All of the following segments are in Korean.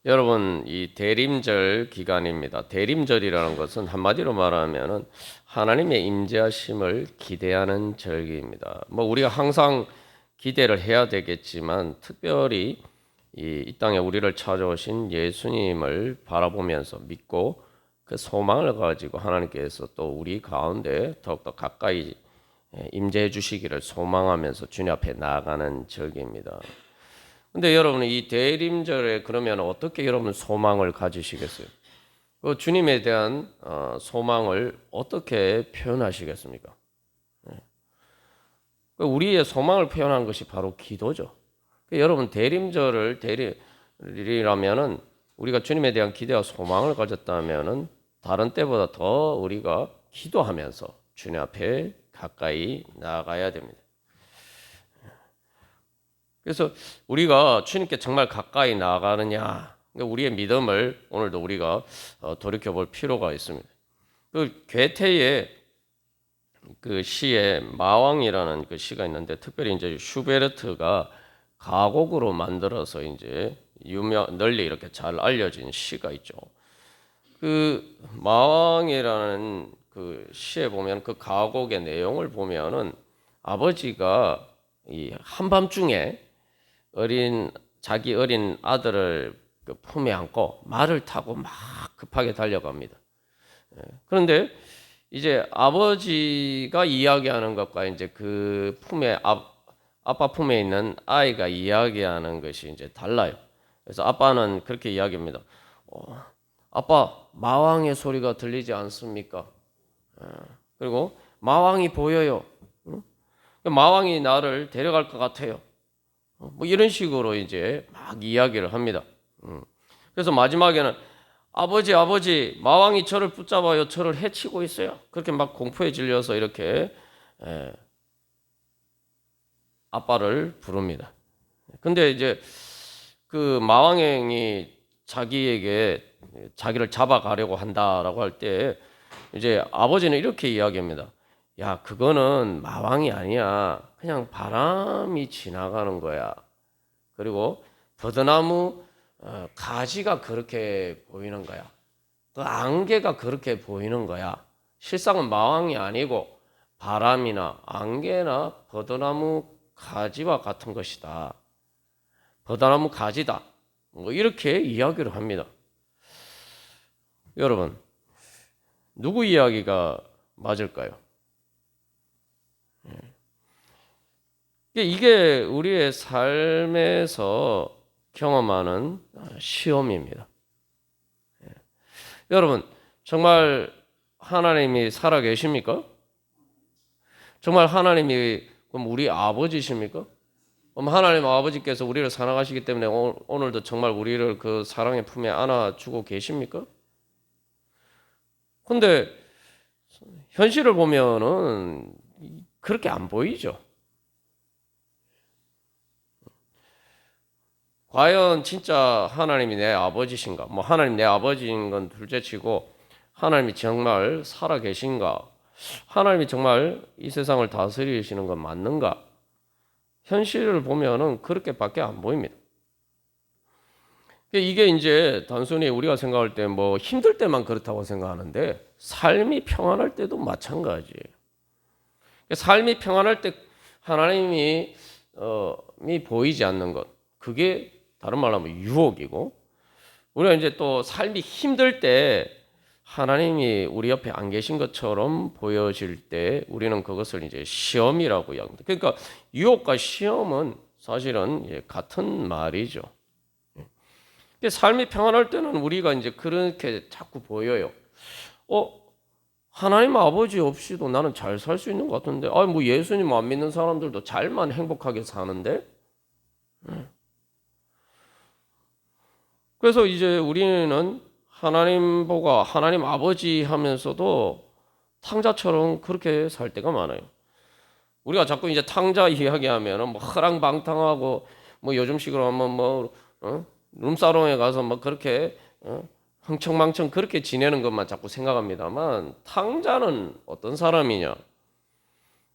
여러분, 이 대림절 기간입니다. 대림절이라는 것은 한마디로 말하면은 하나님의 임재하심을 기대하는 절기입니다. 우리가 항상 기대를 해야 되겠지만 특별히 이 땅에 우리를 찾아오신 예수님을 바라보면서 믿고 그 소망을 가지고 하나님께서 또 우리 가운데 더욱더 가까이 임재해 주시기를 소망하면서 주님 앞에 나아가는 절기입니다. 근데 여러분 이 대림절에 그러면 어떻게 여러분 소망을 가지시겠어요? 그 주님에 대한 소망을 어떻게 표현하시겠습니까? 우리의 소망을 표현한 것이 바로 기도죠. 여러분 대림절을 대림이라면은 우리가 주님에 대한 기대와 소망을 가졌다면은 다른 때보다 더 우리가 기도하면서 주님 앞에 가까이 나아가야 됩니다. 그래서 우리가 주님께 정말 가까이 나아가느냐, 우리의 믿음을 오늘도 우리가 돌이켜볼 필요가 있습니다. 그 괴테의 그 시에 마왕이라는 그 시가 있는데 특별히 이제 슈베르트가 가곡으로 만들어서 이제 널리 이렇게 잘 알려진 시가 있죠. 그 마왕이라는 그 시에 보면 그 가곡의 내용을 보면은 아버지가 이 한밤중에 자기 어린 아들을 그 품에 안고 말을 타고 막 급하게 달려갑니다. 그런데 이제 아버지가 이야기하는 것과 이제 그 품에 아빠 품에 있는 아이가 이야기하는 것이 이제 달라요. 그래서 아빠는 그렇게 이야기합니다. 아빠, 마왕의 소리가 들리지 않습니까? 그리고 마왕이 보여요. 마왕이 나를 데려갈 것 같아요. 이런 식으로 이제 막 이야기를 합니다. 그래서 마지막에는 아버지, 마왕이 저를 붙잡아요. 저를 해치고 있어요. 그렇게 막 공포에 질려서 이렇게 아빠를 부릅니다. 근데 이제 그 마왕이 자기를 잡아가려고 한다라고 할 때 이제 아버지는 이렇게 이야기합니다. 야, 그거는 마왕이 아니야. 그냥 바람이 지나가는 거야. 그리고 버드나무 가지가 그렇게 보이는 거야. 그 안개가 그렇게 보이는 거야. 실상은 마왕이 아니고 바람이나 안개나 버드나무 가지와 같은 것이다. 버드나무 가지다. 이렇게 이야기를 합니다. 여러분, 누구 이야기가 맞을까요? 이게 우리의 삶에서 경험하는 시험입니다. 여러분, 정말 하나님이 살아 계십니까? 정말 하나님이 그럼 우리 아버지십니까? 그럼 하나님 아버지께서 우리를 사랑하시기 때문에 오늘도 정말 우리를 그 사랑의 품에 안아주고 계십니까? 근데 현실을 보면은 그렇게 안 보이죠. 과연 진짜 하나님이 내 아버지신가? 하나님 내 아버지인 건 둘째치고 하나님이 정말 살아 계신가? 하나님이 정말 이 세상을 다스리시는 건 맞는가? 현실을 보면은 그렇게밖에 안 보입니다. 이게 이제 단순히 우리가 생각할 때 힘들 때만 그렇다고 생각하는데 삶이 평안할 때도 마찬가지예요. 삶이 평안할 때 하나님이 보이지 않는 것, 그게 다른 말로 하면 유혹이고, 우리가 이제 또 삶이 힘들 때 하나님이 우리 옆에 안 계신 것처럼 보여질 때 우리는 그것을 이제 시험이라고 이야기합니다. 그러니까 유혹과 시험은 사실은 같은 말이죠. 삶이 평안할 때는 우리가 이제 그렇게 자꾸 보여요. 하나님 아버지 없이도 나는 잘 살 수 있는 것 같은데, 예수님 안 믿는 사람들도 잘만 행복하게 사는데? 그래서 이제 우리는 하나님 보고 하나님 아버지 하면서도 탕자처럼 그렇게 살 때가 많아요. 우리가 자꾸 이제 탕자 이야기하면은 허랑방탕하고 요즘식으로 하면 룸사롱에 가서 그렇게 흥청망청 그렇게 지내는 것만 자꾸 생각합니다만, 탕자는 어떤 사람이냐?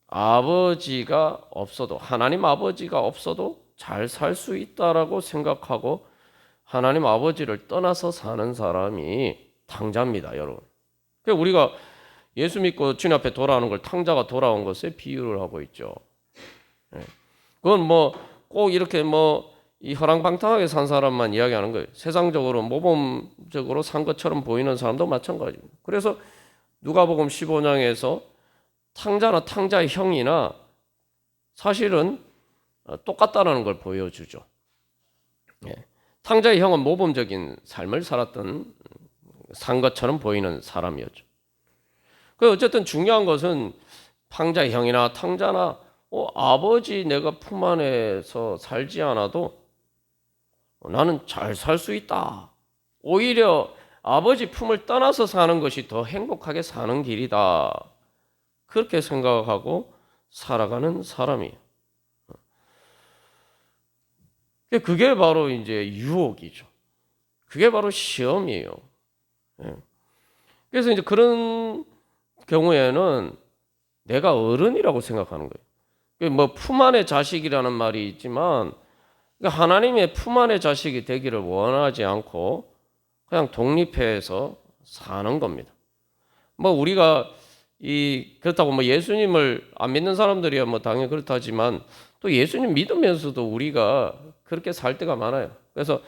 아버지가 없어도, 하나님 아버지가 없어도 잘 살 수 있다라고 생각하고 하나님 아버지를 떠나서 사는 사람이 탕자입니다, 여러분. 그러니까 우리가 예수 믿고 주님 앞에 돌아오는 걸 탕자가 돌아온 것에 비유를 하고 있죠. 그건 뭐 꼭 이렇게 뭐 이 허랑방탕하게 산 사람만 이야기하는 거예요. 세상적으로 모범적으로 산 것처럼 보이는 사람도 마찬가지입니다. 그래서 누가복음 15장에서 탕자나 탕자의 형이나 사실은 똑같다는 걸 보여주죠. 탕자의 형은 모범적인 삶을 살았던 산 것처럼 보이는 사람이었죠. 어쨌든 중요한 것은 탕자의 형이나 탕자나 아버지 내가 품 안에서 살지 않아도 나는 잘 살 수 있다. 오히려 아버지 품을 떠나서 사는 것이 더 행복하게 사는 길이다. 그렇게 생각하고 살아가는 사람이에요. 그게 바로 이제 유혹이죠. 그게 바로 시험이에요. 그래서 이제 그런 경우에는 내가 어른이라고 생각하는 거예요. 뭐 품 안의 자식이라는 말이 있지만 하나님의 품 안의 자식이 되기를 원하지 않고 그냥 독립해서 사는 겁니다. 뭐 우리가 그렇다고 뭐 예수님을 안 믿는 사람들이야 뭐 당연히 그렇다지만 또 예수님 믿으면서도 우리가 그렇게 살 때가 많아요. 그래서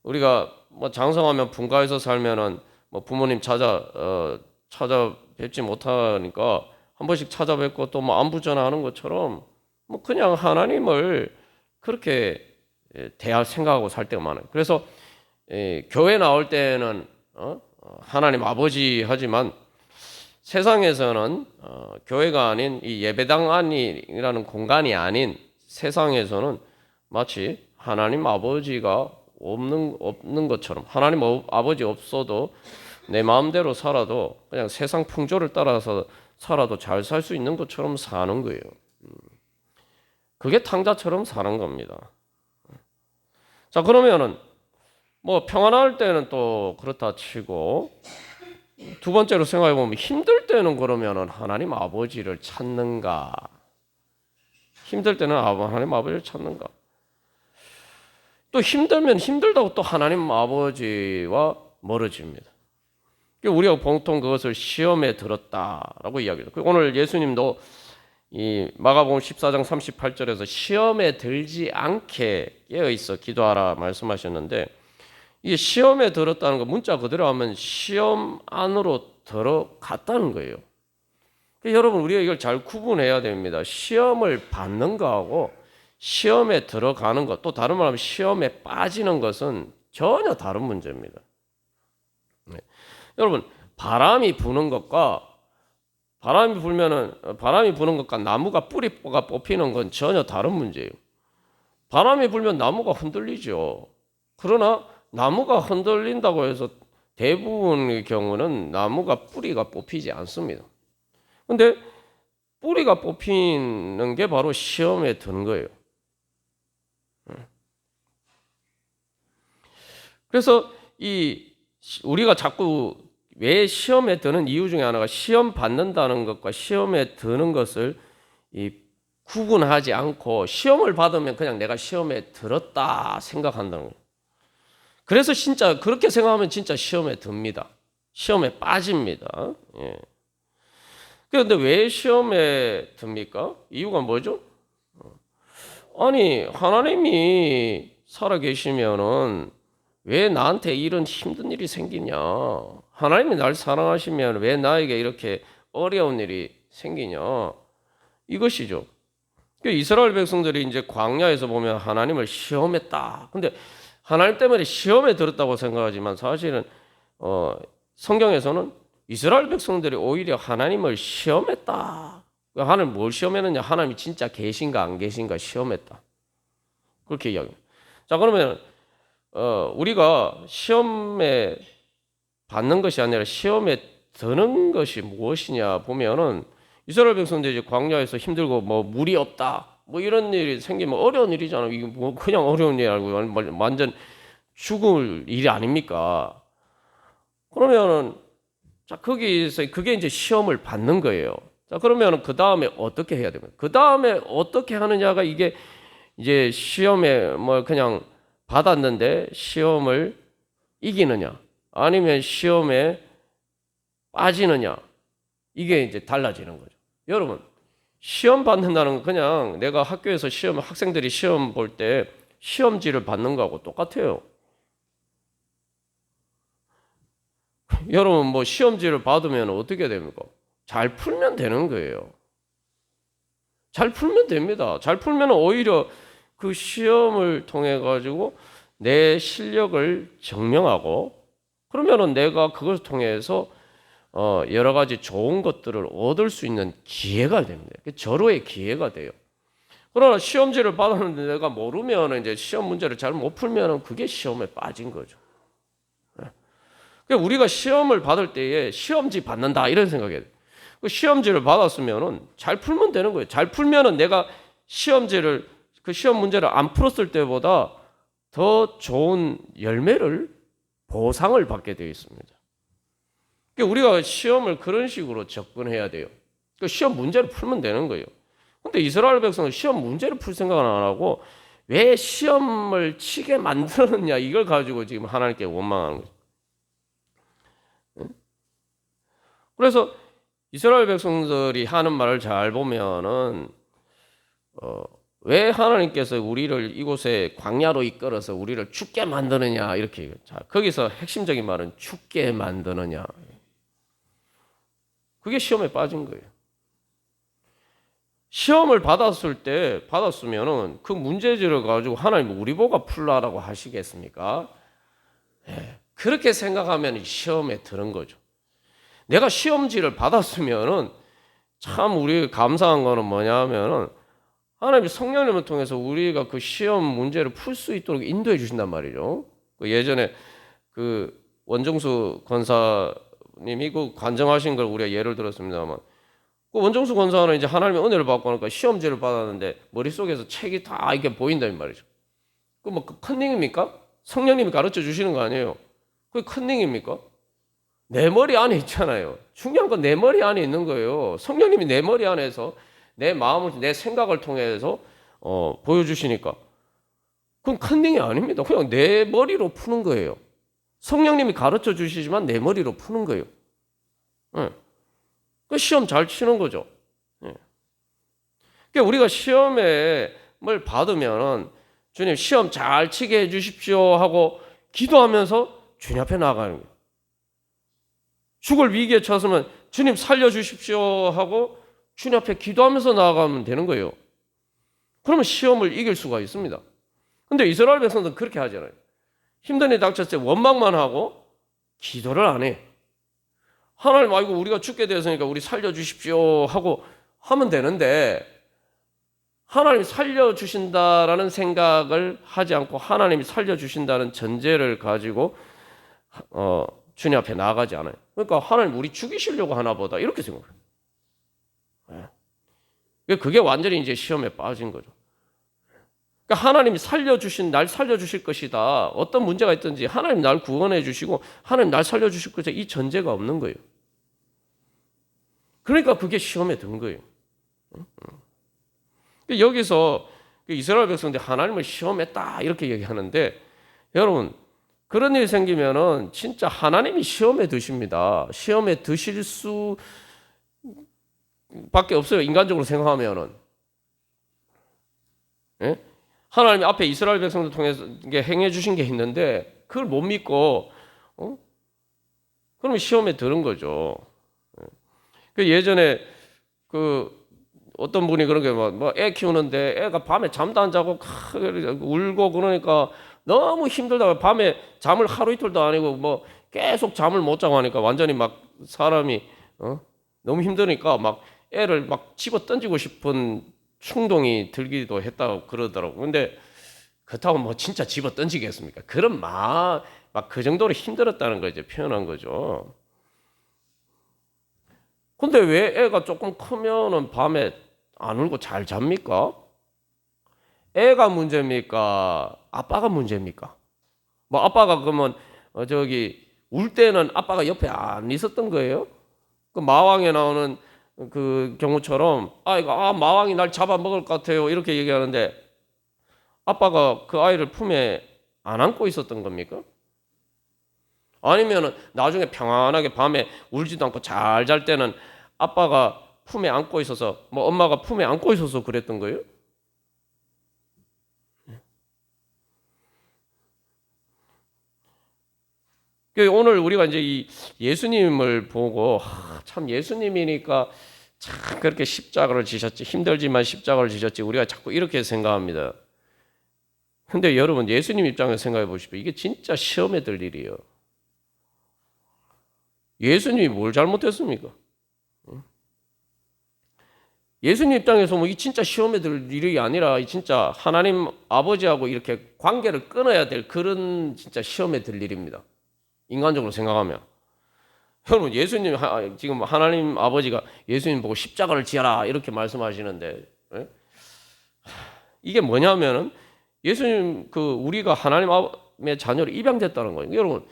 우리가 뭐 장성하면 분가해서 살면은 뭐 부모님 찾아뵙지 못하니까 한 번씩 찾아뵙고 또 뭐 안부 전화하는 것처럼 뭐 그냥 하나님을 그렇게 대할 생각하고 살 때가 많아요. 그래서 교회 나올 때는 하나님 아버지 하지만 세상에서는 교회가 아닌 이 예배당 안이라는 공간이 아닌 세상에서는 마치 하나님 아버지가 없는 것처럼 하나님 아버지 없어도 내 마음대로 살아도 그냥 세상 풍조를 따라서 살아도 잘 살 수 있는 것처럼 사는 거예요. 그게 탕자처럼 사는 겁니다. 자, 그러면은 뭐 평안할 때는 또 그렇다 치고 두 번째로 생각해 보면 힘들 때는 그러면은 하나님 아버지를 찾는가? 힘들 때는 하나님 아버지를 찾는가? 또 힘들면 힘들다고 또 하나님 아버지와 멀어집니다. 우리가 보통 그것을 시험에 들었다라고 이야기해요. 오늘 예수님도 이 마가복음 14장 38절에서 시험에 들지 않게 깨어 있어 기도하라 말씀하셨는데 이 시험에 들었다는 거 문자 그대로 하면 시험 안으로 들어갔다는 거예요. 여러분 우리가 이걸 잘 구분해야 됩니다. 시험을 받는 거하고 시험에 들어가는 것, 또 다른 말하면 시험에 빠지는 것은 전혀 다른 문제입니다. 네. 여러분 바람이 부는 것과 바람이 부는 것과 나무가 뿌리가 뽑히는 건 전혀 다른 문제예요. 바람이 불면 나무가 흔들리죠. 그러나 나무가 흔들린다고 해서 대부분의 경우는 나무가 뿌리가 뽑히지 않습니다. 근데 뿌리가 뽑히는 게 바로 시험에 드는 거예요. 그래서 우리가 자꾸 왜 시험에 드는 이유 중에 하나가 시험 받는다는 것과 시험에 드는 것을 구분하지 않고 시험을 받으면 그냥 내가 시험에 들었다 생각한다는 거예요. 그래서 진짜 그렇게 생각하면 진짜 시험에 듭니다. 시험에 빠집니다. 예. 그런데 왜 시험에 듭니까? 이유가 뭐죠? 아니 하나님이 살아 계시면은 왜 나한테 이런 힘든 일이 생기냐? 하나님이 날 사랑하시면 왜 나에게 이렇게 어려운 일이 생기냐? 이것이죠. 이스라엘 백성들이 이제 광야에서 보면 하나님을 시험했다. 근데 하나님 때문에 시험에 들었다고 생각하지만 사실은 성경에서는 이스라엘 백성들이 오히려 하나님을 시험했다. 하나님 뭘 시험했느냐? 하나님이 진짜 계신가 안 계신가 시험했다. 그렇게 이야기해요. 자, 그러면 우리가 시험에 받는 것이 아니라 시험에 드는 것이 무엇이냐 보면은 이스라엘 백성들이 이제 광야에서 힘들고 뭐 물이 없다 뭐 이런 일이 생기면 어려운 일이잖아요. 이게 뭐 그냥 어려운 일 아니고 완전 죽을 일이 아닙니까? 그러면은 자 거기서 그게 이제 시험을 받는 거예요. 자 그러면은 그 다음에 어떻게 해야 됩니까? 그 다음에 어떻게 하느냐가 이게 이제 시험에 뭐 그냥 받았는데 시험을 이기느냐, 아니면 시험에 빠지느냐, 이게 이제 달라지는 거죠. 여러분, 시험 받는다는 건 그냥 내가 학교에서 학생들이 시험 볼 때 시험지를 받는 거하고 똑같아요. 여러분, 뭐 시험지를 받으면 어떻게 됩니까? 잘 풀면 되는 거예요. 잘 풀면 됩니다. 잘 풀면 오히려 그 시험을 통해 가지고 내 실력을 증명하고, 그러면은 내가 그것을 통해서 여러 가지 좋은 것들을 얻을 수 있는 기회가 됩니다. 절호의 기회가 돼요. 그러나 시험지를 받았는데 내가 모르면 이제 시험 문제를 잘 못 풀면 그게 시험에 빠진 거죠. 그러니까 우리가 시험을 받을 때에 시험지 받는다 이런 생각이에요. 그 시험지를 받았으면은 잘 풀면 되는 거예요. 잘 풀면은 내가 시험지를 그 시험 문제를 안 풀었을 때보다 더 좋은 열매를 보상을 받게 되어 있습니다. 그러니까 우리가 시험을 그런 식으로 접근해야 돼요. 그 시험 문제를 풀면 되는 거예요. 근데 이스라엘 백성은 시험 문제를 풀 생각은 안 하고 왜 시험을 치게 만들었느냐 이걸 가지고 지금 하나님께 원망하는 거죠. 그래서 이스라엘 백성들이 하는 말을 잘 보면은 왜 하나님께서 우리를 이곳에 광야로 이끌어서 우리를 죽게 만드느냐 이렇게 얘기해요. 자, 거기서 핵심적인 말은 죽게 만드느냐. 그게 시험에 빠진 거예요. 시험을 받았으면은 그 문제지를 가지고 하나님 우리 보고 풀라라고 하시겠습니까? 네. 그렇게 생각하면 시험에 드는 거죠. 내가 시험지를 받았으면은 참 우리 감사한 거는 뭐냐면은 하나님이 성령님을 통해서 우리가 그 시험 문제를 풀 수 있도록 인도해 주신단 말이죠. 그 예전에 그 원정수 권사님이 그 관정하신 걸 우리가 예를 들었습니다만, 그 원정수 권사는 이제 하나님의 은혜를 받고 나니까 시험지를 받았는데 머릿속에서 책이 다 이렇게 보인단 말이죠. 그 뭐 컨닝입니까? 성령님이 가르쳐 주시는 거 아니에요. 그게 컨닝입니까? 내 머리 안에 있잖아요. 중요한 건 내 머리 안에 있는 거예요. 성령님이 내 머리 안에서 내 마음을, 내 생각을 통해서 보여주시니까 그건 컨닝이 아닙니다. 그냥 내 머리로 푸는 거예요. 성령님이 가르쳐 주시지만 내 머리로 푸는 거예요. 네. 그 시험 잘 치는 거죠. 네. 그러니까 우리가 시험을 받으면 주님 시험 잘 치게 해주십시오 하고 기도하면서 주님 앞에 나아가는 거예요. 죽을 위기에 처했으면 주님 살려주십시오 하고 주님 앞에 기도하면서 나아가면 되는 거예요. 그러면 시험을 이길 수가 있습니다. 근데 이스라엘 백성들은 그렇게 하잖아요. 힘든 일이 닥쳤을 때 원망만 하고 기도를 안 해. 하나님, 아이고 우리가 죽게 되었으니까 우리 살려주십시오 하고 하면 되는데, 하나님이 살려주신다라는 생각을 하지 않고 하나님이 살려주신다는 전제를 가지고 주님 앞에 나아가지 않아요. 그러니까 하나님 우리 죽이시려고 하나 보다 이렇게 생각해요. 그게 완전히 이제 시험에 빠진 거죠. 그러니까 하나님이 날 살려주실 것이다. 어떤 문제가 있든지 하나님 날 구원해 주시고 하나님 날 살려주실 것이다. 이 전제가 없는 거예요. 그러니까 그게 시험에 든 거예요. 여기서 이스라엘 백성들이 하나님을 시험했다 이렇게 얘기하는데, 여러분 그런 일이 생기면은 진짜 하나님이 시험에 드십니다. 시험에 드실 수 밖에 없어요. 인간적으로 생각하면은. 예? 하나님이 앞에 이스라엘 백성들 통해서 행해 주신 게 있는데 그걸 못 믿고 그러면 시험에 드는 거죠. 그 예전에 그 어떤 분이 그런 게 애 키우는데 애가 밤에 잠도 안 자고 울고 그러니까 너무 힘들다고 밤에 잠을 하루 이틀도 아니고 뭐 계속 잠을 못 자고 하니까 완전히 막 사람이 너무 힘드니까 막 애를 막 집어 던지고 싶은 충동이 들기도 했다고 그러더라고. 근데 그렇다고 뭐 진짜 집어 던지겠습니까? 그런 막 그 정도로 힘들었다는 거 이제 표현한 거죠. 근데 왜 애가 조금 크면은 밤에 안 울고 잘 잡니까? 애가 문제입니까? 아빠가 문제입니까? 뭐 아빠가 그러면 울 때는 아빠가 옆에 안 있었던 거예요? 그 마왕에 나오는 그 경우처럼 아이가 마왕이 날 잡아먹을 것 같아요 이렇게 얘기하는데 아빠가 그 아이를 품에 안 안고 있었던 겁니까? 아니면은 나중에 평안하게 밤에 울지도 않고 잘 잘 때는 아빠가 품에 안고 있어서 뭐 엄마가 품에 안고 있어서 그랬던 거예요? 오늘 우리가 이제 이 예수님을 보고 참 예수님이니까 참 그렇게 십자가를 지셨지 힘들지만 십자가를 지셨지 우리가 자꾸 이렇게 생각합니다. 근데 여러분 예수님 입장에서 생각해 보십시오. 이게 진짜 시험에 들 일이에요. 예수님이 뭘 잘못했습니까? 예수님 입장에서 뭐 이 진짜 시험에 들 일이 아니라 이 진짜 하나님 아버지하고 이렇게 관계를 끊어야 될 그런 진짜 시험에 들 일입니다. 인간적으로 생각하면. 여러분 예수님 지금 하나님 아버지가 예수님 보고 십자가를 지어라 이렇게 말씀하시는데 이게 뭐냐면은 예수님 우리가 하나님의 자녀로 입양됐다는 거예요. 여러분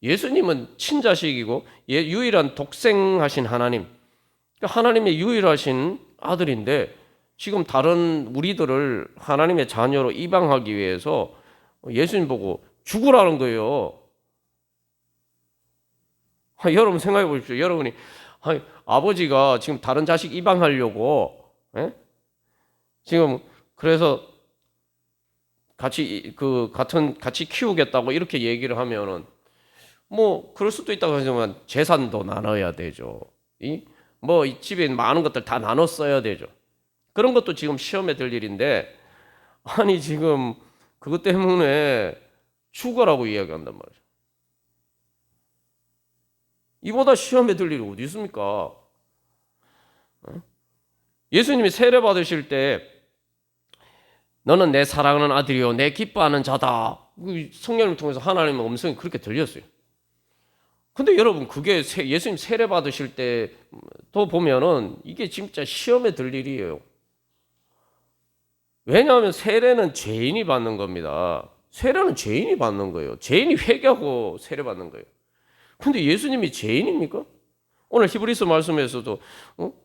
예수님은 친자식이고 유일한 독생하신 하나님, 하나님의 유일하신 아들인데 지금 다른 우리들을 하나님의 자녀로 입양하기 위해서 예수님 보고 죽으라는 거예요. 여러분 생각해 보십시오. 여러분이 아버지가 지금 다른 자식 입양하려고 지금 그래서 같이 키우겠다고 이렇게 얘기를 하면은 뭐 그럴 수도 있다고 하지만 재산도 나눠야 되죠. 이 집에 많은 것들 다 나눠 써야 되죠. 그런 것도 지금 시험에 들 일인데 아니 지금 그것 때문에 죽어라고 이야기한단 말이죠. 이보다 시험에 들 일이 어디 있습니까? 예수님이 세례 받으실 때 너는 내 사랑하는 아들이요 내 기뻐하는 자다. 성령을 통해서 하나님의 음성이 그렇게 들렸어요. 근데 여러분 그게 예수님 세례 받으실 때도 보면은 이게 진짜 시험에 들 일이에요. 왜냐하면 세례는 죄인이 받는 겁니다. 세례는 죄인이 받는 거예요. 죄인이 회개하고 세례 받는 거예요. 근데 예수님이 죄인입니까? 오늘 히브리서 말씀에서도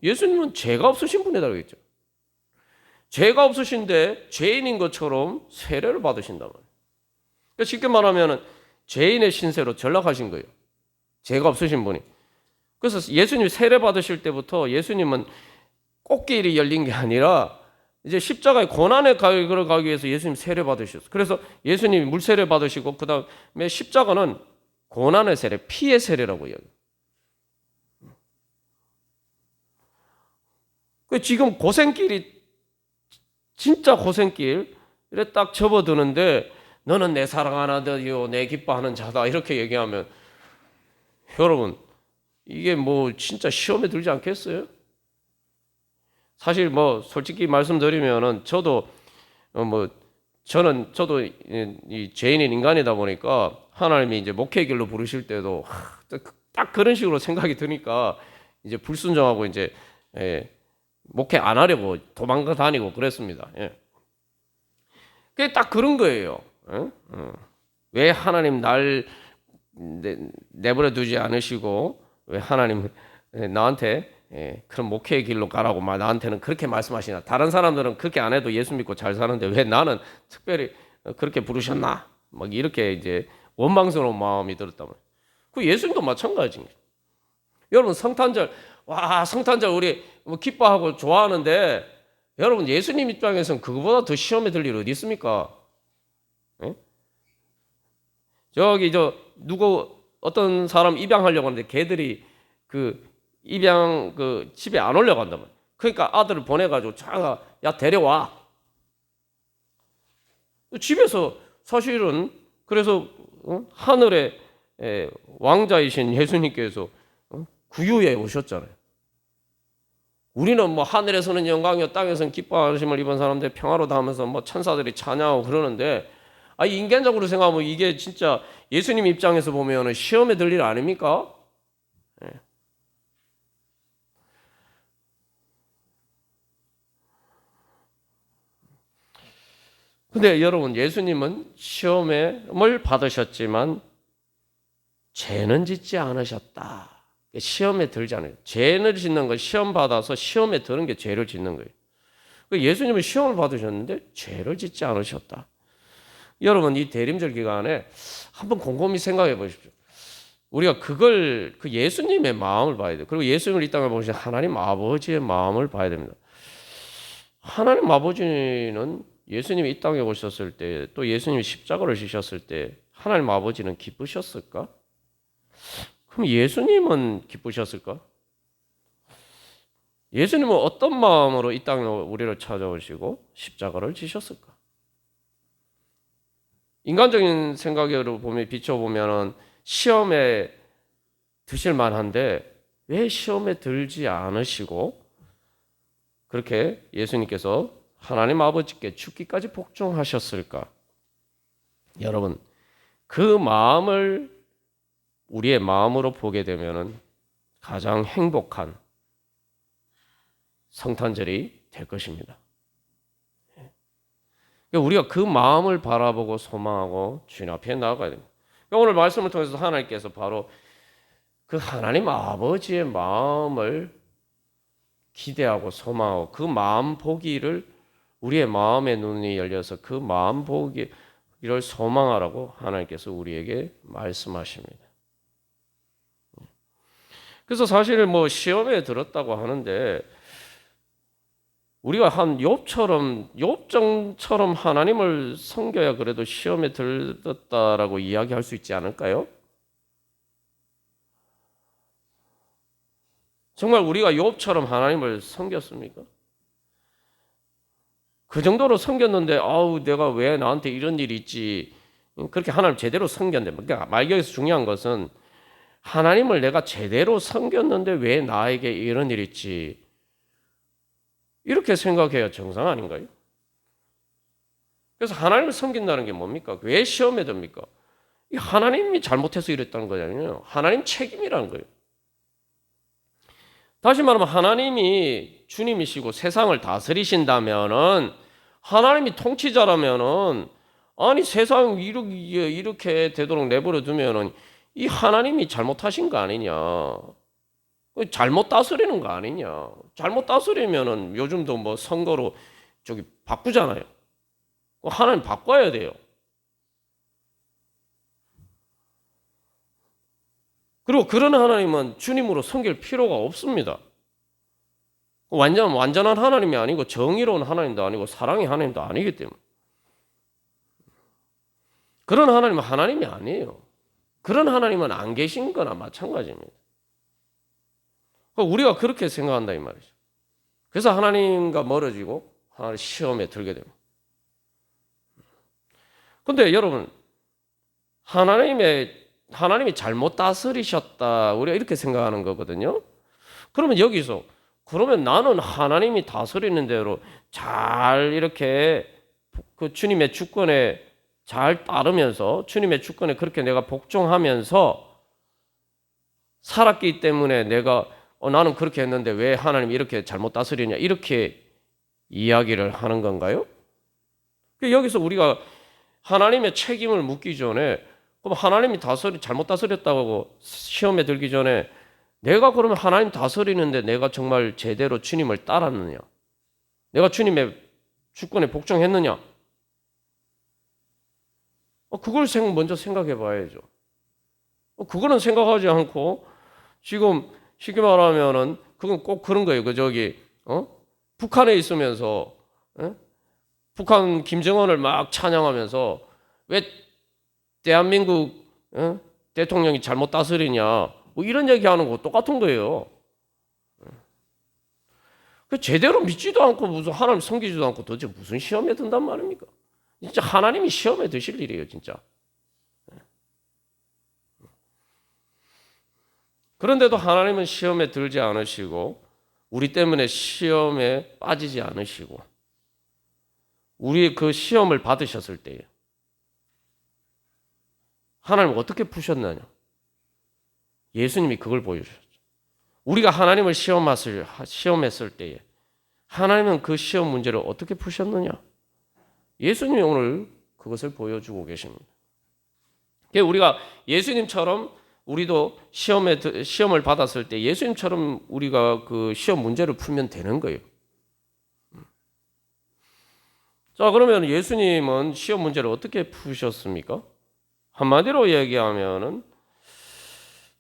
예수님은 죄가 없으신 분이라고 했죠. 죄가 없으신데 죄인인 것처럼 세례를 받으신단 말이에요. 그러니까 쉽게 말하면 죄인의 신세로 전락하신 거예요. 죄가 없으신 분이. 그래서 예수님 세례 받으실 때부터 예수님은 꽃길이 열린 게 아니라 이제 십자가의 고난의 길을 가기 위해서 예수님 세례 받으셨어요. 그래서 예수님이 물세례 받으시고 그 다음에 십자가는 고난의 세례, 피의 세례라고 이야기해요. 지금 고생길이 진짜 고생길에 딱 접어드는데 너는 내 사랑하는 아들이요 내 기뻐하는 자다 이렇게 얘기하면 여러분 이게 뭐 진짜 시험에 들지 않겠어요? 사실 뭐 솔직히 말씀드리면은 저도 저도 이 죄인인 인간이다 보니까 하나님이 이제 목회의 길로 부르실 때도 딱 그런 식으로 생각이 드니까 이제 불순종하고 이제 목회 안 하려고 도망가 다니고 그랬습니다. 그게 딱 그런 거예요. 왜 하나님 날 내버려 두지 않으시고 왜 하나님 나한테 그런 목회의 길로 가라고 나한테는 그렇게 말씀하시나. 다른 사람들은 그렇게 안 해도 예수 믿고 잘 사는데 왜 나는 특별히 그렇게 부르셨나. 막 이렇게 이제 원망스러운 마음이 들었단 말이에요. 그 예수님도 마찬가지입니다. 여러분 성탄절 우리 기뻐하고 좋아하는데 여러분 예수님 입장에서는 그거보다 더 시험에 들 일 어디 있습니까? 저기 어떤 사람 입양하려고 하는데 걔들이 입양 집에 안 올려고 한단 말이에요. 그러니까 아들을 보내가지고 야 데려와. 집에서 사실은 그래서 하늘의 왕자이신 예수님께서 구유에 오셨잖아요. 우리는 뭐 하늘에서는 영광이요 땅에서는 기뻐하심을 입은 사람들 평화로다 하면서 뭐 천사들이 찬양하고 그러는데 인간적으로 생각하면 이게 진짜 예수님 입장에서 보면 시험에 들 일 아닙니까? 근데 여러분 예수님은 시험을 받으셨지만 죄는 짓지 않으셨다. 시험에 들지 않아요. 죄를 짓는 건 시험 받아서 시험에 드는 게 죄를 짓는 거예요. 예수님은 시험을 받으셨는데 죄를 짓지 않으셨다. 여러분 이 대림절 기간에 한번 곰곰이 생각해 보십시오. 우리가 그 예수님의 마음을 봐야 돼요. 그리고 예수님을 이 땅에 보시는 하나님 아버지의 마음을 봐야 됩니다. 하나님 아버지는 예수님이 이 땅에 오셨을 때, 또 예수님이 십자가를 지셨을 때 하나님 아버지는 기쁘셨을까? 그럼 예수님은 기쁘셨을까? 예수님은 어떤 마음으로 이 땅에 우리를 찾아오시고 십자가를 지셨을까? 인간적인 생각으로 비춰보면 시험에 드실 만한데 왜 시험에 들지 않으시고 그렇게 예수님께서 하나님 아버지께 죽기까지 복종하셨을까? 여러분, 그 마음을 우리의 마음으로 보게 되면 가장 행복한 성탄절이 될 것입니다. 우리가 그 마음을 바라보고 소망하고 주님 앞에 나아가야 됩니다. 오늘 말씀을 통해서 하나님께서 바로 그 하나님 아버지의 마음을 기대하고 소망하고 그 마음 보기를 우리의 마음의 눈이 열려서 그 마음 보기를 소망하라고 하나님께서 우리에게 말씀하십니다. 그래서 사실 시험에 들었다고 하는데 우리가 한 욥정처럼 하나님을 섬겨야 그래도 시험에 들었다라고 이야기할 수 있지 않을까요? 정말 우리가 욥처럼 하나님을 섬겼습니까? 그 정도로 섬겼는데 내가 왜 나한테 이런 일이 있지? 그렇게 하나님 제대로 섬겼는데 그러니까 말기에서 중요한 것은 하나님을 내가 제대로 섬겼는데 왜 나에게 이런 일이 있지? 이렇게 생각해야 정상 아닌가요? 그래서 하나님을 섬긴다는 게 뭡니까? 왜 시험에 듭니까? 하나님이 잘못해서 이랬다는 거잖아요. 하나님 책임이라는 거예요. 다시 말하면 하나님이 주님이시고 세상을 다스리신다면은 하나님이 통치자라면은 아니 세상 이렇게 되도록 내버려 두면은 이 하나님이 잘못하신 거 아니냐? 잘못 다스리는 거 아니냐? 잘못 다스리면은 요즘도 선거로 바꾸잖아요. 하나님 바꿔야 돼요. 그리고 그런 하나님은 주님으로 섬길 필요가 없습니다. 완전한 하나님이 아니고 정의로운 하나님도 아니고 사랑의 하나님도 아니기 때문에 그런 하나님은 하나님이 아니에요. 그런 하나님은 안 계신 거나 마찬가지입니다. 우리가 그렇게 생각한다 이 말이죠. 그래서 하나님과 멀어지고 하나님 시험에 들게 됩니다. 그런데 여러분 하나님이 잘못 다스리셨다 우리가 이렇게 생각하는 거거든요. 그러면 여기서 그러면 나는 하나님이 다스리는 대로 잘 이렇게 그 주님의 주권에 잘 따르면서 주님의 주권에 그렇게 내가 복종하면서 살았기 때문에 내가 나는 그렇게 했는데 왜 하나님이 이렇게 잘못 다스리냐 이렇게 이야기를 하는 건가요? 여기서 우리가 하나님의 책임을 묻기 전에 그럼 하나님이 잘못 다스렸다고 시험에 들기 전에 내가 그러면 하나님 다스리는데 내가 정말 제대로 주님을 따랐느냐? 내가 주님의 주권에 복종했느냐? 그걸 먼저 생각해 봐야죠. 그거는 생각하지 않고 지금 쉽게 말하면은 그건 꼭 그런 거예요. 북한에 있으면서 북한 김정은을 막 찬양하면서 왜 대한민국 대통령이 잘못 다스리냐 이런 얘기하는 거 똑같은 거예요. 제대로 믿지도 않고 무슨 하나님 섬기지도 않고 도대체 무슨 시험에 든단 말입니까? 진짜 하나님이 시험에 드실 일이에요, 진짜. 그런데도 하나님은 시험에 들지 않으시고 우리 때문에 시험에 빠지지 않으시고 우리 그 시험을 받으셨을 때에 하나님 어떻게 푸셨느냐? 예수님이 그걸 보여주셨죠. 우리가 하나님을 시험했을 때에 하나님은 그 시험 문제를 어떻게 푸셨느냐? 예수님이 오늘 그것을 보여주고 계십니다. 우리가 예수님처럼 우리도 시험을 받았을 때 예수님처럼 우리가 그 시험 문제를 풀면 되는 거예요. 자, 그러면 예수님은 시험 문제를 어떻게 푸셨습니까? 한마디로 얘기하면은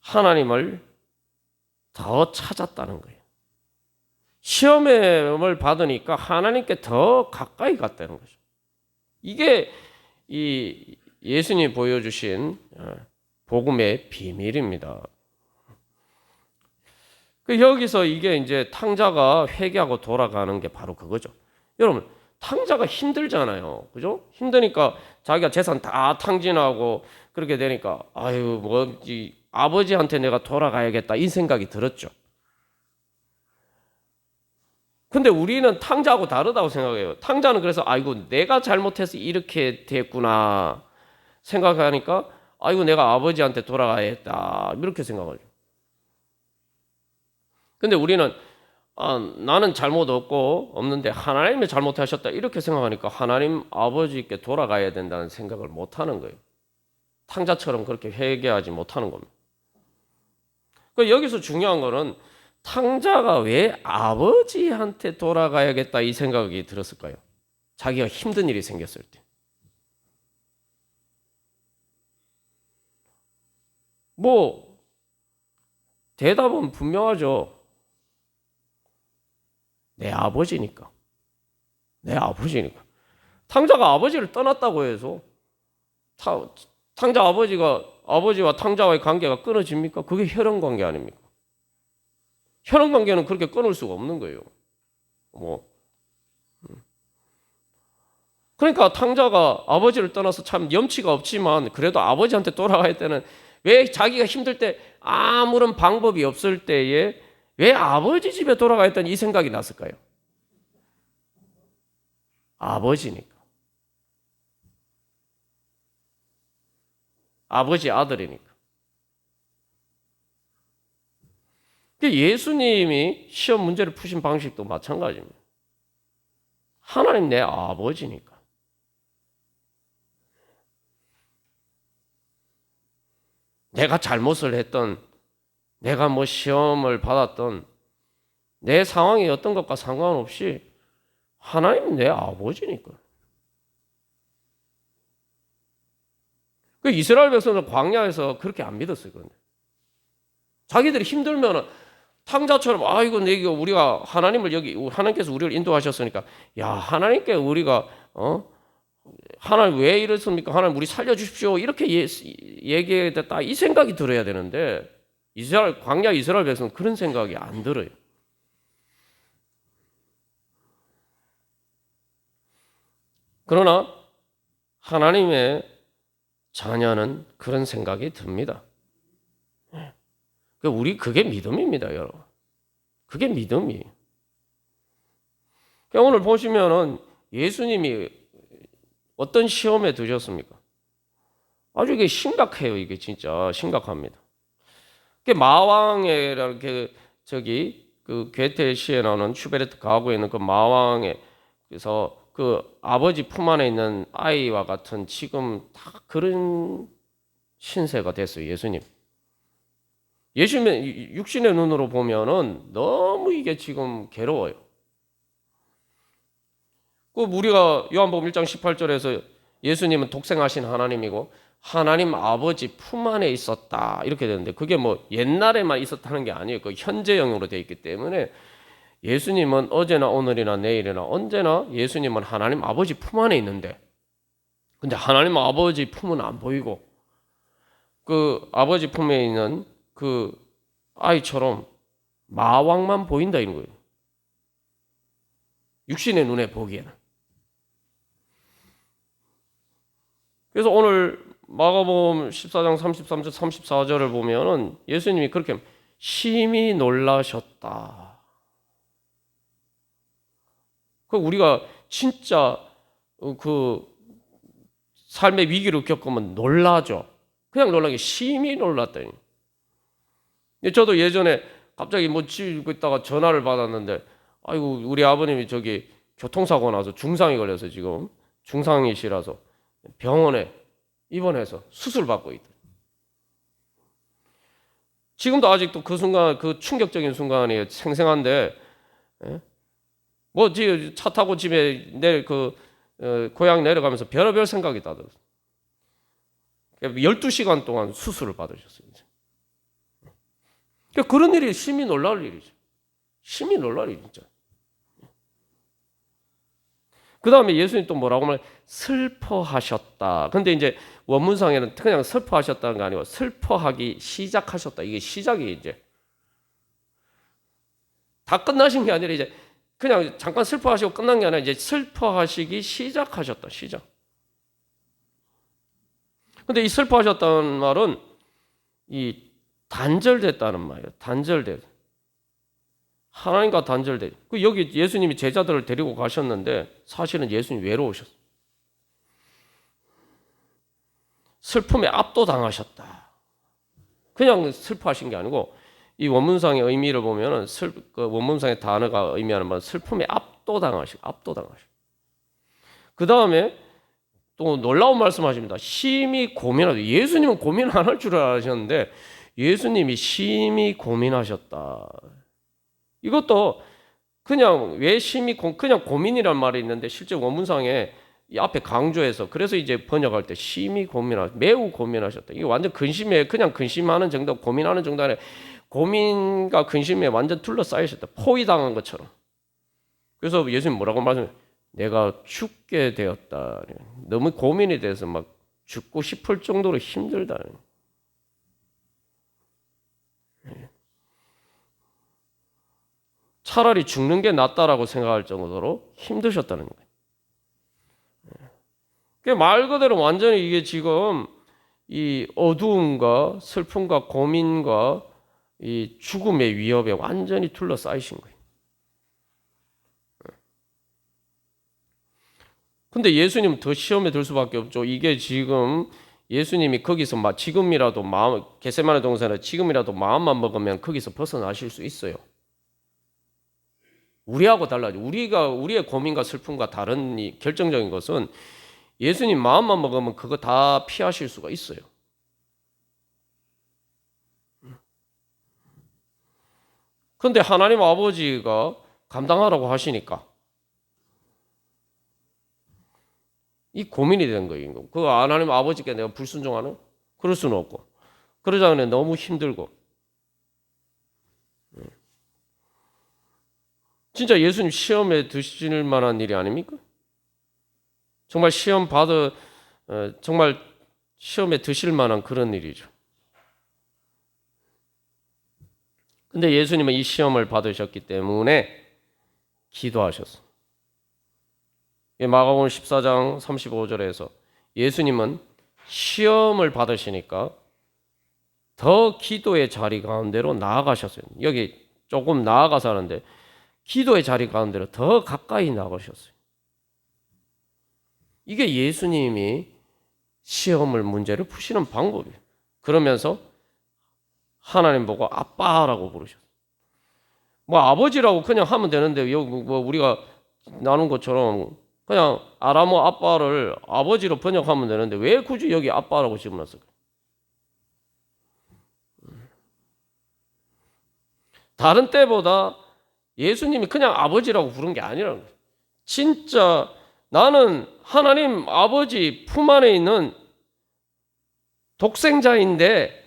하나님을 더 찾았다는 거예요. 시험을 받으니까 하나님께 더 가까이 갔다는 거죠. 이게 이 예수님이 보여주신 복음의 비밀입니다. 여기서 이게 이제 탕자가 회개하고 돌아가는 게 바로 그거죠. 여러분, 탕자가 힘들잖아요. 그죠? 힘드니까 자기가 재산 다 탕진하고 그렇게 되니까 아유, 뭐지, 아버지한테 내가 돌아가야겠다 이 생각이 들었죠. 근데 우리는 탕자하고 다르다고 생각해요. 탕자는 그래서 아이고 내가 잘못해서 이렇게 됐구나 생각하니까 아이고 내가 아버지한테 돌아가야겠다 이렇게 생각하죠. 근데 우리는 나는 잘못 없는데 하나님이 잘못하셨다 이렇게 생각하니까 하나님 아버지께 돌아가야 된다는 생각을 못하는 거예요. 탕자처럼 그렇게 회개하지 못하는 겁니다. 여기서 중요한 거는 탕자가 왜 아버지한테 돌아가야겠다 이 생각이 들었을까요? 자기가 힘든 일이 생겼을 때. 뭐 대답은 분명하죠. 내 아버지니까. 내 아버지니까. 탕자가 아버지를 떠났다고 해서 탕자 아버지와 탕자와의 관계가 끊어집니까? 그게 혈연 관계 아닙니까? 혈연 관계는 그렇게 끊을 수가 없는 거예요. 그러니까 탕자가 아버지를 떠나서 참 염치가 없지만 그래도 아버지한테 돌아가야 되는 왜 자기가 힘들 때 아무런 방법이 없을 때에 왜 아버지 집에 돌아가야 했던 이 생각이 났을까요? 아버지니까. 아버지 아들이니까. 예수님이 시험 문제를 푸신 방식도 마찬가지입니다. 하나님 내 아버지니까. 내가 잘못을 했던, 내가 뭐 시험을 받았던 내 상황이 어떤 것과 상관없이 하나님 내 아버지니까. 이스라엘 백성들 광야에서 그렇게 안 믿었어요. 그런데 자기들이 힘들면은 탕자처럼 아이고 내가 우리가 하나님을 여기 하나님께서 우리를 인도하셨으니까 야 하나님께 우리가 하나님 왜 이렇습니까? 하나님 우리 살려주십시오 이렇게 얘기했다 이 생각이 들어야 되는데 광야 이스라엘 백성은 그런 생각이 안 들어요. 그러나 하나님의 자녀는 그런 생각이 듭니다. 그게 믿음입니다, 여러분. 그게 믿음이에요. 오늘 보시면은 예수님이 어떤 시험에 드셨습니까? 아주 이게 심각해요. 이게 진짜 심각합니다. 마왕이라는 그 괴테 시에 나오는 슈베르트 가구에 있는 그 마왕에 그래서 그 아버지 품 안에 있는 아이와 같은 지금 다 그런 신세가 됐어요. 예수님의 육신의 눈으로 보면은 너무 이게 지금 괴로워요. 우리가 요한복음 1장 18절에서 예수님은 독생하신 하나님이고 하나님 아버지 품 안에 있었다 이렇게 되는데 그게 뭐 옛날에만 있었다는 게 아니에요. 그 현재형으로 되어 있기 때문에 예수님은 어제나 오늘이나 내일이나 언제나 예수님은 하나님 아버지 품 안에 있는데 근데 하나님 아버지 품은 안 보이고 그 아버지 품에 있는 그 아이처럼 마왕만 보인다 이런 거예요. 육신의 눈에 보기에는. 그래서 오늘 마가복음 14장 33절 34절을 보면은 예수님이 그렇게 심히 놀라셨다. 우리가 진짜 그 삶의 위기를 겪으면 놀라죠. 그냥 놀란 게 심히 놀랐다니. 저도 예전에 갑자기 뭐 지고 있다가 전화를 받았는데 아이고 우리 아버님이 저기 교통사고 나서 중상이 걸려서 지금 중상이시라서 병원에 입원해서 수술 받고 있다. 지금도 아직도 그 순간 그 충격적인 순간이 생생한데 뭐 차 타고 집에 내일 그 고향 내려가면서 별의별 생각이 다 들었어요. 12시간 동안 수술을 받으셨어요. 그러니까 그런 일이 심히 놀랄 일이죠. 심히 놀랄 일이 진짜. 그 다음에 예수님 또 뭐라고 말해? 슬퍼하셨다. 근데 이제 원문상에는 그냥 슬퍼하셨다는 게 아니고 슬퍼하기 시작하셨다. 이게 시작이 이제 다 끝나신 게 아니라 이제 그냥 잠깐 슬퍼하시고 끝난 게 아니라 이제 슬퍼하시기 시작하셨다. 시작. 근데 이 슬퍼하셨다는 말은 이 단절됐다는 말이에요. 단절됐. 하나님과 단절됐. 여기 예수님이 제자들을 데리고 가셨는데 사실은 예수님 외로우셨어요. 슬픔에 압도당하셨다. 그냥 슬퍼하신 게 아니고 이 원문상의 의미를 보면은 그 원문상의 단어가 의미하는 바는 슬픔에 압도당하시고. 그 다음에 또 놀라운 말씀하십니다. 심히 고민하다. 예수님은 고민 안 할 줄 아셨는데 예수님이 심히 고민하셨다. 이것도 그냥 왜 심히 그냥 고민이란 말이 있는데 실제 원문상에 이 앞에 강조해서 그래서 이제 번역할 때 심히 매우 고민하셨다. 이게 완전 근심에 그냥 근심하는 정도, 고민하는 정도 아니라 고민과 근심에 완전 둘러싸이셨다. 포위당한 것처럼. 그래서 예수님 뭐라고 말씀해요? 내가 죽게 되었다. 너무 고민이 돼서 막 죽고 싶을 정도로 힘들다. 차라리 죽는 게 낫다라고 생각할 정도로 힘드셨다는 거예요. 말 그대로 완전히 이게 지금 이 어두움과 슬픔과 고민과 이 죽음의 위협에 완전히 둘러싸이신 거예요. 근데 예수님은 더 시험에 들 수밖에 없죠. 이게 지금 예수님이 거기서 지금이라도 겟세마네 동산에 지금이라도 마음만 먹으면 거기서 벗어나실 수 있어요. 우리하고 달라요. 우리의 고민과 슬픔과 다른 결정적인 것은 예수님 마음만 먹으면 그거 다 피하실 수가 있어요. 그런데 하나님 아버지가 감당하라고 하시니까 이 고민이 되는 거예요. 그 하나님 아버지께 내가 불순종하는? 그럴 수는 없고. 그러자면 너무 힘들고. 진짜 예수님 시험에 드실 만한 일이 아닙니까? 정말 정말 시험에 드실 만한 그런 일이죠. 근데 예수님은 이 시험을 받으셨기 때문에 기도하셨어요. 마가복음 14장 35절에서 예수님은 시험을 받으시니까 더 기도의 자리 가운데로 나아가셨어요. 여기 조금 나아가서 하는데 기도의 자리 가운데로 더 가까이 나가셨어요. 이게 예수님이 문제를 푸시는 방법이에요. 그러면서 하나님 보고 아빠라고 부르셨어요. 아버지라고 그냥 하면 되는데 여기 우리가 나눈 것처럼 그냥 아람어 아빠를 아버지로 번역하면 되는데 왜 굳이 여기 아빠라고 집어넣었을까요? 다른 때보다 예수님이 그냥 아버지라고 부른 게 아니라는 거예요. 진짜 나는 하나님 아버지 품 안에 있는 독생자인데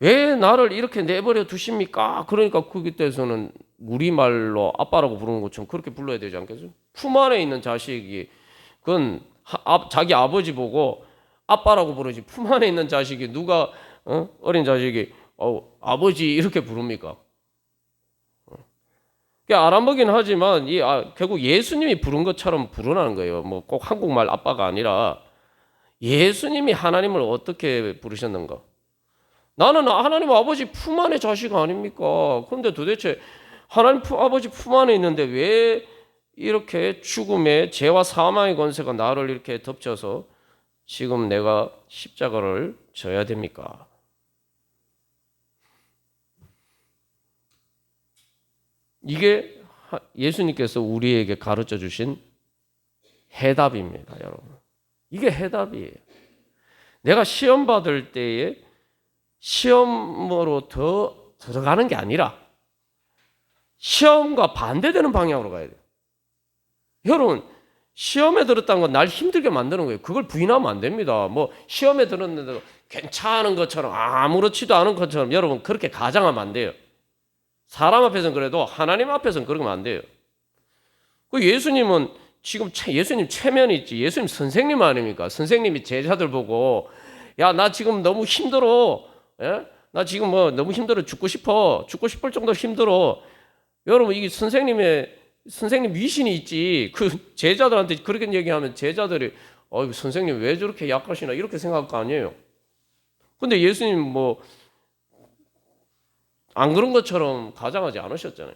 왜 나를 이렇게 내버려 두십니까? 그러니까 그때에서는 우리말로 아빠라고 부르는 것처럼 그렇게 불러야 되지 않겠어요? 품 안에 있는 자식이 그건 자기 아버지 보고 아빠라고 부르지 품 안에 있는 자식이 누가 어린 자식이 아버지 이렇게 부릅니까? 알아보긴 하지만 결국 예수님이 부른 것처럼 부르라는 거예요. 꼭 한국말 아빠가 아니라 예수님이 하나님을 어떻게 부르셨는가? 나는 하나님 아버지 품 안의 자식 아닙니까? 그런데 도대체 하나님 아버지 품 안에 있는데 왜 이렇게 죽음의 죄와 사망의 권세가 나를 이렇게 덮쳐서 지금 내가 십자가를 져야 됩니까? 이게 예수님께서 우리에게 가르쳐 주신 해답입니다, 여러분. 이게 해답이에요. 내가 시험 받을 때에 시험으로 더 들어가는 게 아니라 시험과 반대되는 방향으로 가야 돼요. 여러분, 시험에 들었다는 건 날 힘들게 만드는 거예요. 그걸 부인하면 안 됩니다. 뭐 시험에 들었는데도 괜찮은 것처럼 아무렇지도 않은 것처럼 여러분 그렇게 가장하면 안 돼요. 사람 앞에서는 그래도 하나님 앞에서는 그러면 안 돼요. 그 예수님은 지금 예수님 체면이 있지. 예수님 선생님 아닙니까? 선생님이 제자들 보고 야, 나 지금 너무 힘들어. 예? 나 지금 뭐 너무 힘들어 죽고 싶을 정도로 힘들어. 여러분 이게 선생님 위신이 있지. 그 제자들한테 그렇게 얘기하면 제자들이 선생님 왜 저렇게 약하시나 이렇게 생각할 거 아니에요. 근데 예수님 뭐 안 그런 것처럼 가장하지 않으셨잖아요.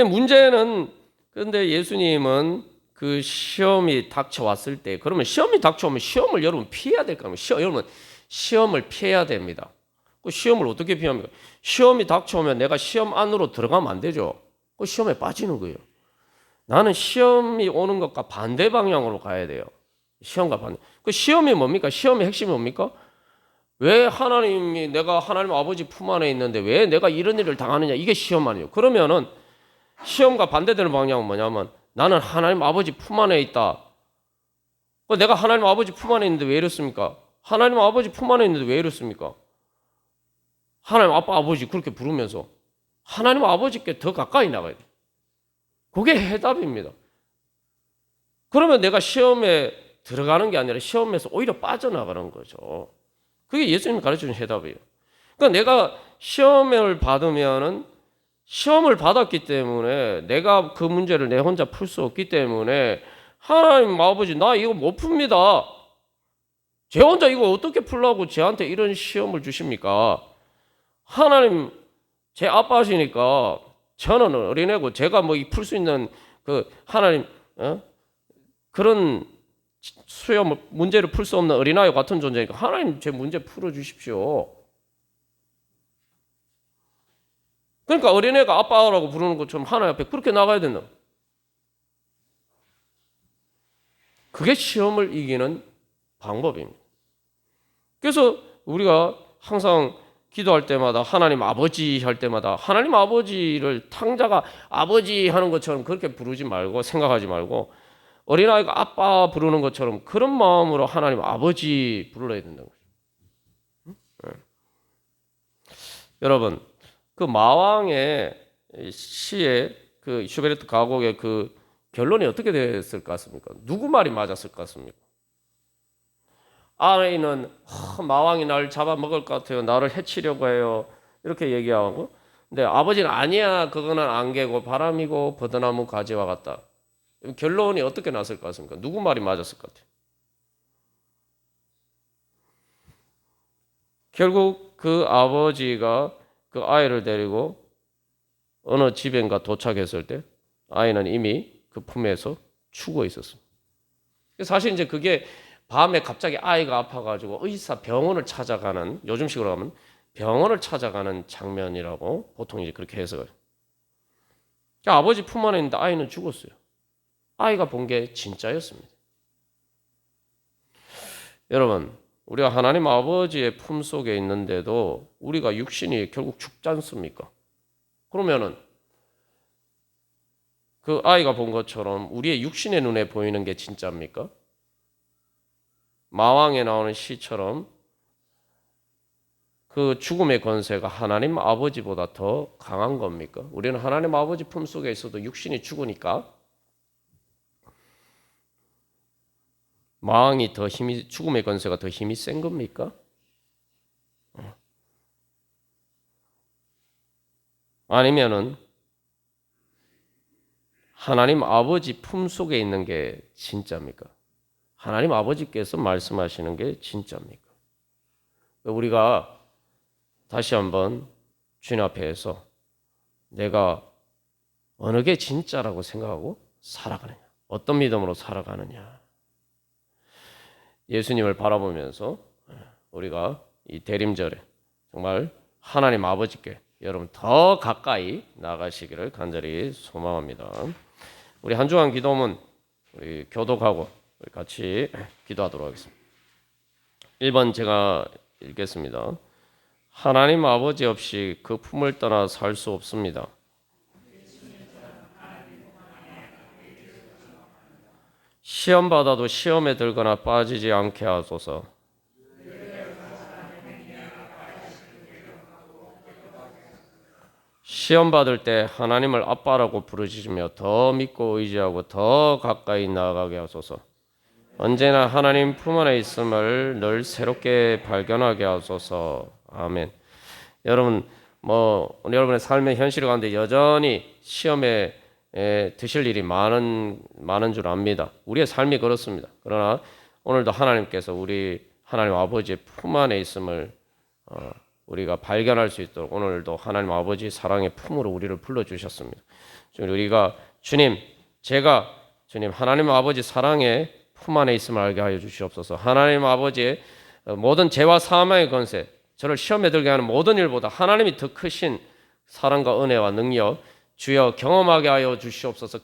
문제는 그런데 예수님은 그 시험이 닥쳐왔을 때 그러면 시험이 닥쳐오면 시험을 여러분 피해야 될 거 아니에요. 여러분 시험을 피해야 됩니다. 그 시험을 어떻게 피합니까? 시험이 닥쳐오면 내가 시험 안으로 들어가면 안 되죠. 그 시험에 빠지는 거예요. 나는 시험이 오는 것과 반대 방향으로 가야 돼요. 시험과 반대. 그 시험이 뭡니까? 시험의 핵심이 뭡니까? 왜 하나님이 내가 하나님 아버지 품 안에 있는데 왜 내가 이런 일을 당하느냐? 이게 시험 아니에요. 그러면은 시험과 반대되는 방향은 뭐냐면 나는 하나님 아버지 품 안에 있다. 내가 하나님 아버지 품 안에 있는데 왜 이렇습니까? 하나님 아버지 품 안에 있는데 왜 이렇습니까? 하나님 아빠 아버지 그렇게 부르면서 하나님 아버지께 더 가까이 나가야 돼. 그게 해답입니다. 그러면 내가 시험에 들어가는 게 아니라 시험에서 오히려 빠져나가는 거죠. 그게 예수님이 가르쳐준 해답이에요. 그러니까 내가 시험을 받으면은 시험을 받았기 때문에 내가 그 문제를 내 혼자 풀 수 없기 때문에 하나님 아버지 나 이거 못 풉니다. 제 혼자 이거 어떻게 풀라고 저한테 이런 시험을 주십니까? 하나님 제 아빠시니까 저는 어린애고 제가 뭐 풀 수 있는 그 하나님 그런 수염 문제를 풀 수 없는 어린아이 같은 존재니까 하나님 제 문제 풀어 주십시오. 그러니까 어린애가 아빠라고 부르는 것처럼 하나님 앞에 그렇게 나가야 된다. 그게 시험을 이기는 방법입니다. 그래서 우리가 항상 기도할 때마다 하나님 아버지 할 때마다 하나님 아버지를 탕자가 아버지 하는 것처럼 그렇게 부르지 말고 생각하지 말고 어린아이가 아빠 부르는 것처럼 그런 마음으로 하나님 아버지 불러야 된다는 거죠. 네. 여러분 그 마왕의 시의 그 슈베르트 가곡의 그 결론이 어떻게 됐을 것 같습니까? 누구 말이 맞았을 것 같습니까? 아이는 마왕이 나를 잡아먹을 것 같아요. 나를 해치려고 해요. 이렇게 얘기하고 근데 아버지는 아니야. 그거는 안개고 바람이고 버드나무 가지와 같다. 결론이 어떻게 났을 것 같습니까? 누구 말이 맞았을 것 같아요? 결국 그 아버지가 그 아이를 데리고 어느 집엔가 도착했을 때 아이는 이미 그 품에서 죽어 있었습니다. 사실 이제 그게 밤에 갑자기 아이가 아파가지고 병원을 찾아가는 요즘식으로 하면 병원을 찾아가는 장면이라고 보통 이제 그렇게 해석을. 아버지 품 안에 있는데 아이는 죽었어요. 아이가 본 게 진짜였습니다. 여러분, 우리가 하나님 아버지의 품 속에 있는데도 우리가 육신이 결국 죽지 않습니까? 그러면은 그 아이가 본 것처럼 우리의 육신의 눈에 보이는 게 진짜입니까? 마왕에 나오는 시처럼 그 죽음의 권세가 하나님 아버지보다 더 강한 겁니까? 우리는 하나님 아버지 품 속에 있어도 육신이 죽으니까 마왕이 더 죽음의 권세가 더 힘이 센 겁니까? 아니면은 하나님 아버지 품 속에 있는 게 진짜입니까? 하나님 아버지께서 말씀하시는 게 진짜입니까? 우리가 다시 한번 주님 앞에서 내가 어느 게 진짜라고 생각하고 살아가느냐, 어떤 믿음으로 살아가느냐, 예수님을 바라보면서 우리가 이 대림절에 정말 하나님 아버지께 여러분 더 가까이 나가시기를 간절히 소망합니다. 우리 한 주간 기도문 우리 교독하고 우리 같이 기도하도록 하겠습니다. 1번 제가 읽겠습니다. 하나님 아버지 없이 그 품을 떠나 살 수 없습니다. 시험 받아도 시험에 들거나 빠지지 않게 하소서. 시험 받을 때 하나님을 아빠라고 부르짖으며 더 믿고 의지하고 더 가까이 나아가게 하소서. 언제나 하나님 품 안에 있음을 늘 새롭게 발견하게 하소서. 아멘. 여러분, 여러분의 삶의 현실 가운데 여전히 시험에 드실 일이 많은 줄 압니다. 우리의 삶이 그렇습니다. 그러나 오늘도 하나님께서 우리 하나님 아버지의 품 안에 있음을 우리가 발견할 수 있도록 오늘도 하나님 아버지 사랑의 품으로 우리를 불러주셨습니다. 우리가 주님, 하나님 아버지 사랑의 품 안에 있음을 알게 하여 주시옵소서. 하나님 아버지의 모든 죄와 사망의 권세, 저를 시험에 들게 하는 모든 일보다 하나님이 더 크신 사랑과 은혜와 능력 주여 경험하게 하여 주시옵소서.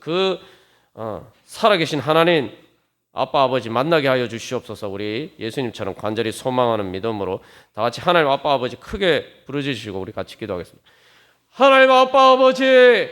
살아계신 하나님 아빠 아버지 만나게 하여 주시옵소서. 우리 예수님처럼 간절히 소망하는 믿음으로 다 같이 하나님 아빠 아버지 크게 부르짖으시고 우리 같이 기도하겠습니다. 하나님 아빠 아버지